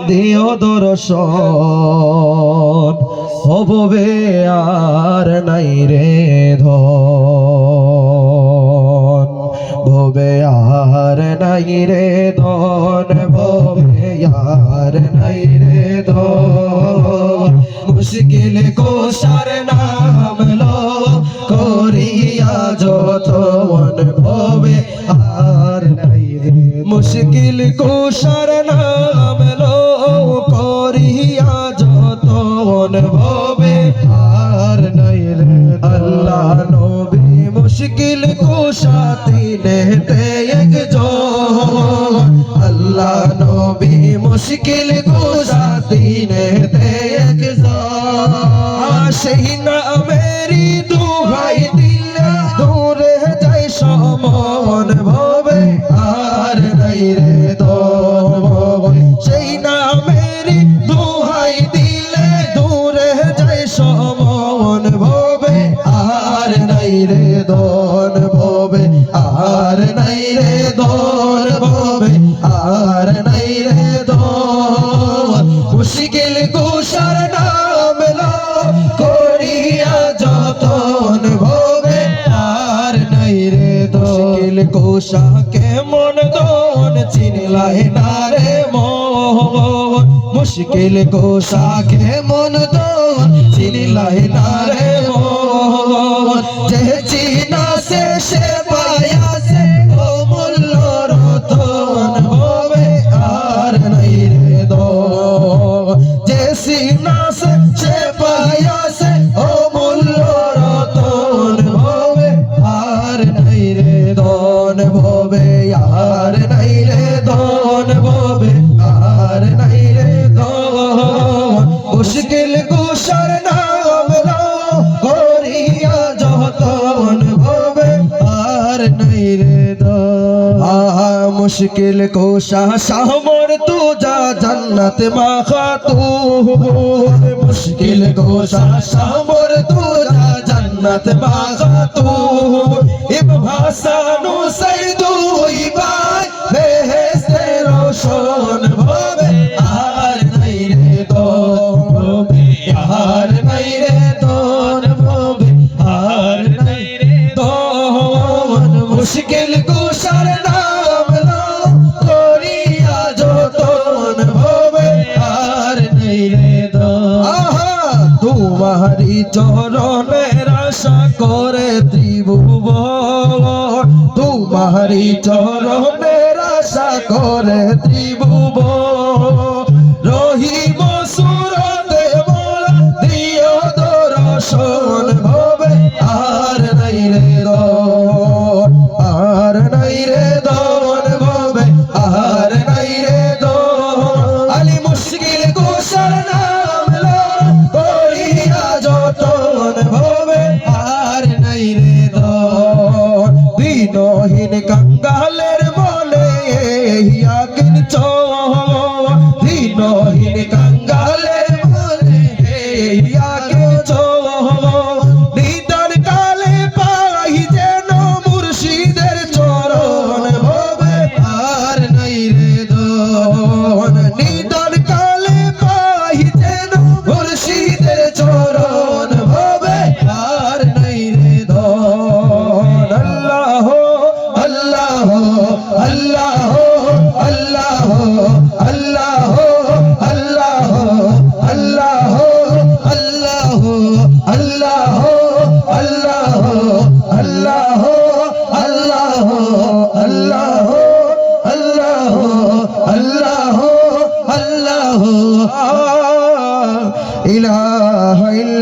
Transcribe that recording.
দিও দর্শন হবে আর নাই রে ধন ভবে আর নাই রে ধন ভবে আর নাই রে ধন মুশকিল কোশার নাম লো করিয়া যতন ভবে আর নাই রে মুশকিল কোশার নাম লো করিয়া যতন ভবে আর নাই রে আল্লাহ নবী মুশকিল কোশা তিনেতে একজন আল্লাহ নবী মুশকিল কোশা তিনেতে একজন সেই নামেরই দুহাই দিলে দূরে যাই সমন ভবে আর নাই রে ধন সেই নামেরই দুহাই দিলে দূরে যাই সমন ভবে আর নাই রে ধন ভবে আর নাই রে ধন ভবে আর নাই রে ধন মুশকিল কুশার নাম লো করিয়া যতন ভবে আর নাই রে মুশকিল কুশা কেমন দন চিনলাই না রে মন মুশকিল কুশা কেমন দন চিনলাই না রে মন যে চিনা সে পায়া সে ও মূল্য রতন হবে আর নাই রে ধন যে চিনা সে পায়া সে ও মূল্য রতন হবে আর নাই রে ধন ভবে আর নাই রে ধন ভবে আর নাই রে ধন মুশকিল কুশার নাম লো করিয়া যতন ভবে আর নাই রে ধন মুশকিল কুশা সামর তু যা জন্নত মা খাতুন মুশকিল কুশা সামর তু যা জন্নত মা খাতুন ইব ভাসানু সাইদুই বাই বেহেশতে রোশন ভবে আর নাই রে ধন আর নাই রে ধন ভবে আর নাই রে ধন মুশকিল কুশার নাম লো করিয়া যতন ভবে আর নাই রে ধন তোমারি চরণের আশা করে ত্রিভুবন তোমারি চরণের আশা করে ত্রিভুবন রহিব সুরতে মোরা দিও দর্শন ভবে আর নাই রে ধন আর নাই রে ধন ভবে আর নাই রে ধন আলী মুশকিল কুশার নাম লো করিয়া যতন ভবে আর নাই রে ধন দিনহীন কাঙ্গালের মনে ইয়াকিন দিনহীন কাঙ্গালের মনে ইয়াকিন নিদান কালে পাই যেন মুর্শিদের চরণ ভবে আর নাই রে ধন নিদান কালে পাই যেন মুর্শিদের চরণ ভবে আর নাই রে ধন আল্লাহ আল্লাহ আল্লাহ আল্লাহ আল্লাহ আল্লাহ আল্লাহ আল্লাহ আল্লাহ আল্লাহ আল্লাহ আল্লাহ আল্লাহ আল্লাহ আল্লাহ আল্লাহ ইলাহা